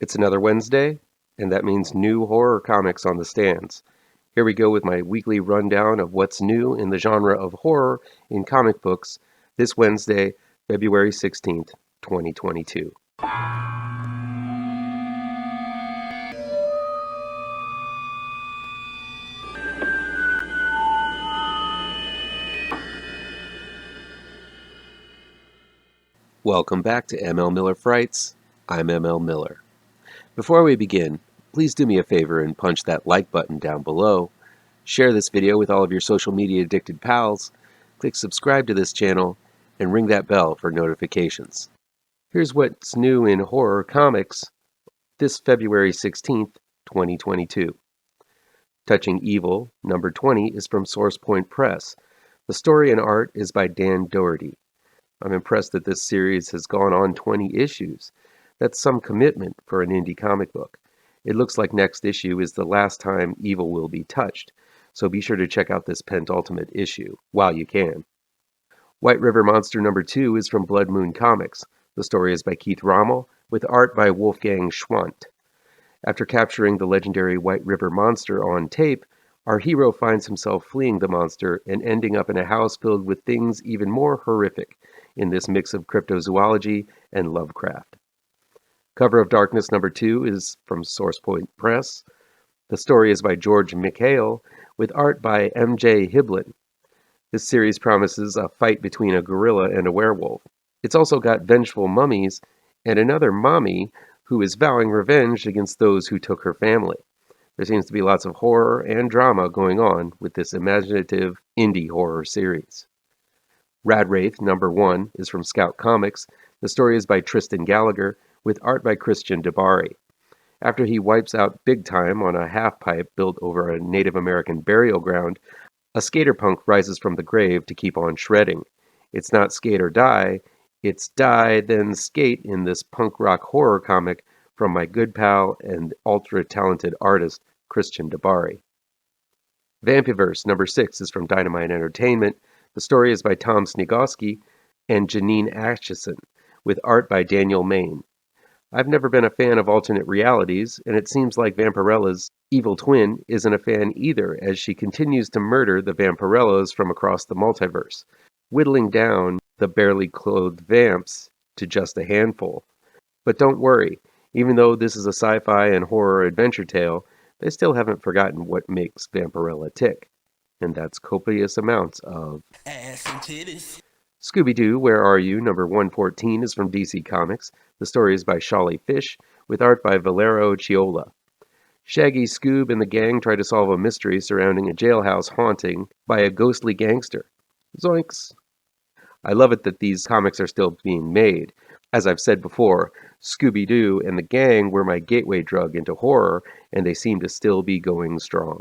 It's another Wednesday, and that means new horror comics on the stands. Here we go with my weekly rundown of what's new in the genre of horror in comic books this Wednesday, February 16th, 2022. Welcome back to ML Miller Frights. I'm ML Miller. Before we begin, please do me a favor and punch that like button down below. Share this video with all of your social media addicted pals. Click subscribe to this channel and ring that bell for notifications. Here's what's new in horror comics this February 16th, 2022. Touching Evil, number 20, is from Source Point Press. The story and art is by Dan Dougherty. I'm impressed that this series has gone on 20 issues. That's some commitment for an indie comic book. It looks like next issue is the last time Evil will be touched, so be sure to check out this penultimate issue while you can. White River Monster number 2 is from Blood Moon Comics. The story is by Keith Rommel, with art by Wolfgang Schwandt. After capturing the legendary White River Monster on tape, our hero finds himself fleeing the monster and ending up in a house filled with things even more horrific in this mix of cryptozoology and Lovecraft. Cover of Darkness number 2 is from Source Point Press. The story is by George Michail, with art by M.J. Hiblin. This series promises a fight between a gorilla and a werewolf. It's also got vengeful mummies and another mommy who is vowing revenge against those who took her family. There seems to be lots of horror and drama going on with this imaginative indie horror series. Rad Wraith number 1 is from Scout Comics. The story is by Tristan Gallagher, with art by DiBari. After he wipes out big time on a half-pipe built over a Native American burial ground, a skater punk rises from the grave to keep on shredding. It's not skate or die, it's die then skate in this punk rock horror comic from my good pal and ultra-talented artist, DiBari. VAMPIVERSE number 6 is from Dynamite Entertainment. The story is by Tom Sniegoski and Jeannine Acheson, with art by Maine. I've never been a fan of alternate realities, and it seems like Vampirella's evil twin isn't a fan either, as she continues to murder the Vampirellas from across the multiverse, whittling down the barely clothed vamps to just a handful. But don't worry, even though this is a sci-fi and horror adventure tale, they still haven't forgotten what makes Vampirella tick, and that's copious amounts of ass and titties. Scooby-Doo, Where Are You? Number 114 is from DC Comics. The story is by Sholly Fisch, with art by Valerio Chiola. Shaggy, Scoob, and the gang try to solve a mystery surrounding a jailhouse haunting by a ghostly gangster. Zoinks! I love it that these comics are still being made. As I've said before, Scooby-Doo and the gang were my gateway drug into horror, and they seem to still be going strong.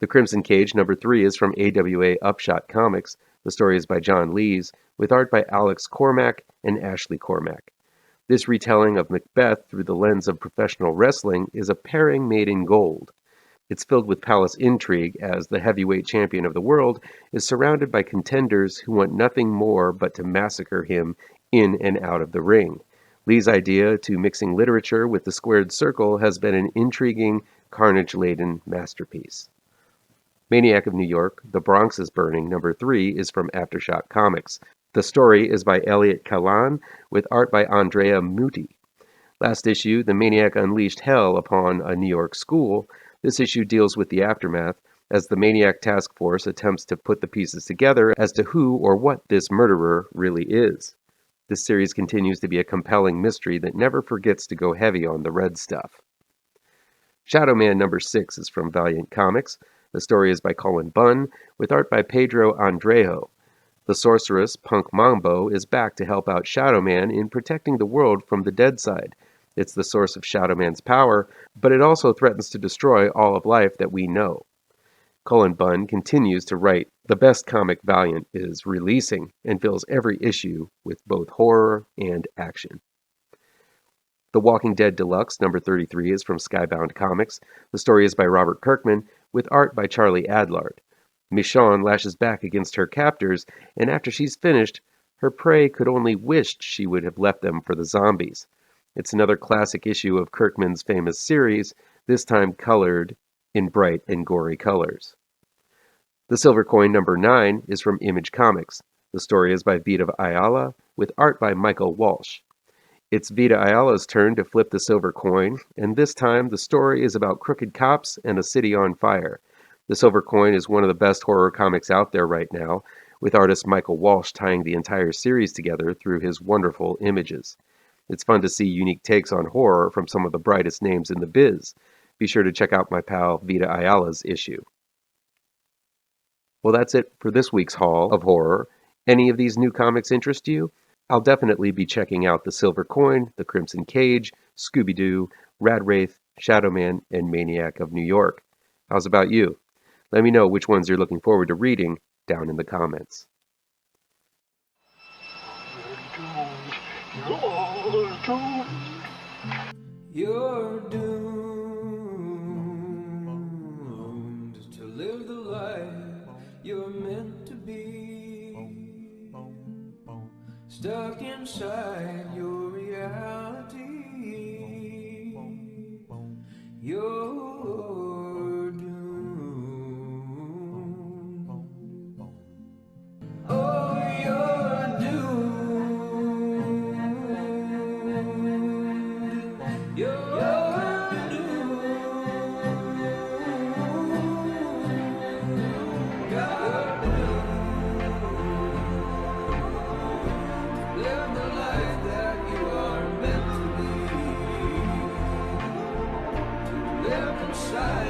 The Crimson Cage, number 3, is from AWA Upshot Comics. The story is by John Lees, with art by Alex Cormack and Ashley Cormack. This retelling of Macbeth through the lens of professional wrestling is a pairing made in gold. It's filled with palace intrigue as the heavyweight champion of the world is surrounded by contenders who want nothing more but to massacre him in and out of the ring. Lee's idea to mixing literature with the squared circle has been an intriguing, carnage-laden masterpiece. Maniac of New York, The Bronx is Burning, number 3, is from AfterShock Comics. The story is by Elliott Kalan, with art by Andrea Mutti. Last issue, the Maniac unleashed hell upon a New York school. This issue deals with the aftermath, as the Maniac task force attempts to put the pieces together as to who or what this murderer really is. This series continues to be a compelling mystery that never forgets to go heavy on the red stuff. SHADOWMAN number 6 is from Valiant Comics. The story is by Cullen Bunn, with art by Pedro Andrejo. The sorceress, Punk Mambo, is back to help out SHADOWMAN in protecting the world from the dead side. It's the source of SHADOWMAN's power, but it also threatens to destroy all of life that we know. Cullen Bunn continues to write the best comic Valiant is releasing and fills every issue with both horror and action. The Walking Dead Deluxe, number 33, is from Skybound Comics. The story is by Robert Kirkman, with art by Charlie Adlard. Michonne lashes back against her captors, and after she's finished, her prey could only wish she would have left them for the zombies. It's another classic issue of Kirkman's famous series, this time colored in bright and gory colors. The Silver Coin number 9 is from Image Comics. The story is by Vita Ayala, with art by Michael Walsh. It's Vita Ayala's turn to flip the silver coin, and this time the story is about crooked cops and a city on fire. The Silver Coin is one of the best horror comics out there right now, with artist Michael Walsh tying the entire series together through his wonderful images. It's fun to see unique takes on horror from some of the brightest names in the biz. Be sure to check out my pal Vita Ayala's issue. Well, that's it for this week's haul of horror. Any of these new comics interest you? I'll definitely be checking out The Silver Coin, The Crimson Cage, Scooby-Doo, Rad Wraith, SHADOWMAN, and MANIAC of New York. How's about you? Let me know which ones you're looking forward to reading down in the comments. You're doomed to live the life you're meant to be, stuck inside your reality. You're doomed. Oh, you're doomed. You're doomed. God live the life that you are meant to be. Live inside